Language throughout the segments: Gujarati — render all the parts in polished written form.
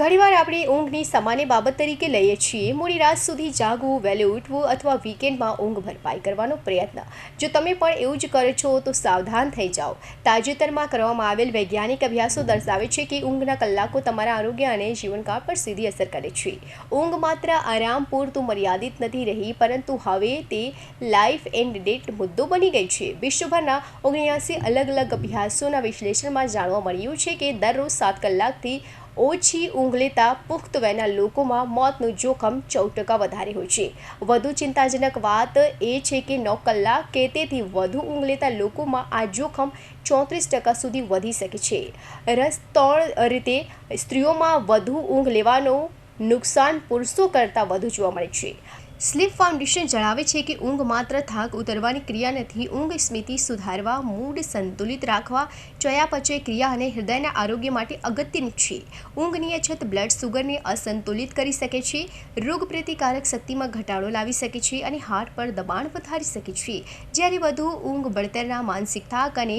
ઘણીવાર આપણે ઊંઘની સામાન્ય બાબત તરીકે લઈએ છીએ. મોડી રાત સુધી જાગવું, વહેલું ઉઠવું અથવા વીકેન્ડમાં ઊંઘ ભરપાઈ કરવાનો પ્રયત્ન. જો તમે પણ એવું જ કરો છો તો સાવધાન થઈ જાઓ. તાજેતરમાં કરવામાં આવેલ વૈજ્ઞાનિક અભ્યાસો દર્શાવે છે કે ઊંઘના કલાકો તમારા આરોગ્ય અને જીવનકાળ પર સીધી અસર કરે છે. ઊંઘ માત્ર આરામ પૂરતું મર્યાદિત નથી રહી, પરંતુ હવે તે લાઈફ એન્ડ ડેથ મુદ્દો બની ગઈ છે. વિશ્વભરના 79 અલગ અલગ અભ્યાસોના વિશ્લેષણમાં જાણવા મળ્યું છે કે દરરોજ 7 કલાકથી ઓછી ઊંઘ લેતા પુખ્ત વયના લોકોમાં મોતનું જોખમ 14% વધારે હોય છે. વધુ ચિંતાજનક વાત એ છે કે 9 કલાક કે તેથી વધુ ઊંઘ લેતા લોકોમાં આ જોખમ 34% સુધી વધી શકે છે. ત્રણ રીતે સ્ત્રીઓમાં વધુ ઊંઘ લેવાનું નુકસાન પુરુષો કરતાં વધુ જોવા મળે છે. સ્લીપ ફાઉન્ડેશન જણાવે છે કે ઊંઘ માત્ર થાક ઉતરવાની ક્રિયા નથી. ઊંઘ સ્મૃતિ સુધારવા, મૂડ સંતુલિત રાખવા, ચયાપચય ક્રિયા અને હૃદયના આરોગ્ય માટે અગત્યની છે. ઊંઘની અછત બ્લડ સુગરને અસંતુલિત કરી શકે છે, રોગપ્રતિકારક શક્તિમાં ઘટાડો લાવી શકે છે અને હાર્ટ પર દબાણ વધારી શકે છે. જ્યારે વધુ ઊંઘ બળતરના માનસિક થાક અને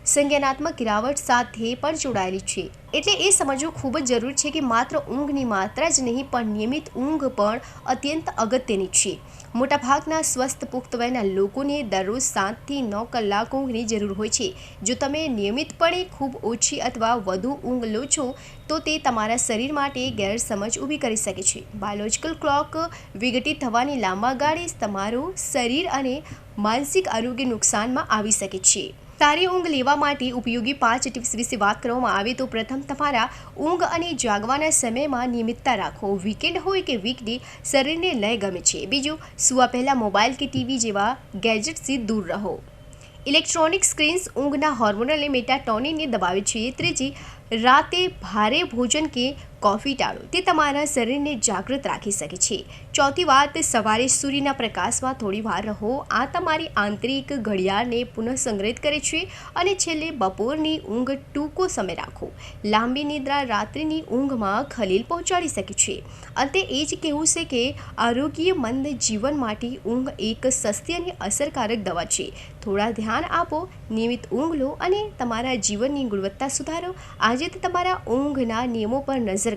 સંજ્ઞાનાત્મક ગિરાવટ સાથે પણ જોડાયેલી છે. એટલે એ સમજવું ખૂબ જ જરૂરી છે કે માત્ર ઊંઘની માત્રા જ નહીં, પણ નિયમિત ઊંઘ પણ અત્યંત અગત્યની છે. મોટાભાગના સ્વસ્થ પુખ્ત વયના લોકોને દરરોજ 7 થી 9 કલાક ઊંઘની જરૂર હોય છે. જો તમે નિયમિતપણે ખૂબ ઓછી અથવા વધુ ઊંઘ લો છો તો તે તમારા શરીર માટે ગેરસમજ ઊભી કરી શકે છે. બાયોલોજિકલ ક્લોક વિઘટિત થવાની લાંબા ગાળે તમારું શરીર અને માનસિક આરોગ્ય નુકસાનમાં આવી શકે છે. સારી ઊંઘ લેવા માટે ઉપયોગી 5 ટિપ્સ વિશે વાત કરવામાં આવે તો પ્રથમ, તમારા ઊંઘ અને જાગવાના સમયમાં નિયમિતતા રાખો. વીકેન્ડ હોય કે વીકડે, શરીરને લય ગમે છે. બીજું, સૂવા પહેલાં મોબાઈલ કે ટીવી જેવા ગેજેટ્સથી દૂર રહો. ઇલેક્ટ્રોનિક સ્ક્રીન્સ ઊંઘના હોર્મોનલ મેલાટોનિનને દબાવે છે. ત્રીજી, રાતે ભારે ભોજન કે કોફી ટાળો. તે તમારા શરીરને જાગૃત રાખી શકે છે. ચોથી વાત, સવારે સૂર્યના પ્રકાશમાં થોડી વાર રહો. આ તમારી આંતરિક ઘડિયાળને પુનઃસંગ્રહિત કરે છે. અને છેલ્લે, બપોરની ઊંઘ ટૂંકો સમય રાખો. લાંબી નિદ્રા રાત્રિની ઊંઘમાં ખલેલ પહોંચાડી શકે છે. અંતે એ જ કહેવું છે કે આરોગ્યમંદ જીવન માટે ઊંઘ એક સસ્તી અને અસરકારક દવા છે. થોડા ધ્યાન આપો, નિયમિત ઊંઘ લો અને તમારા જીવનની ગુણવત્તા સુધારો. આજે તમારા ઊંઘના નિયમો પર નજર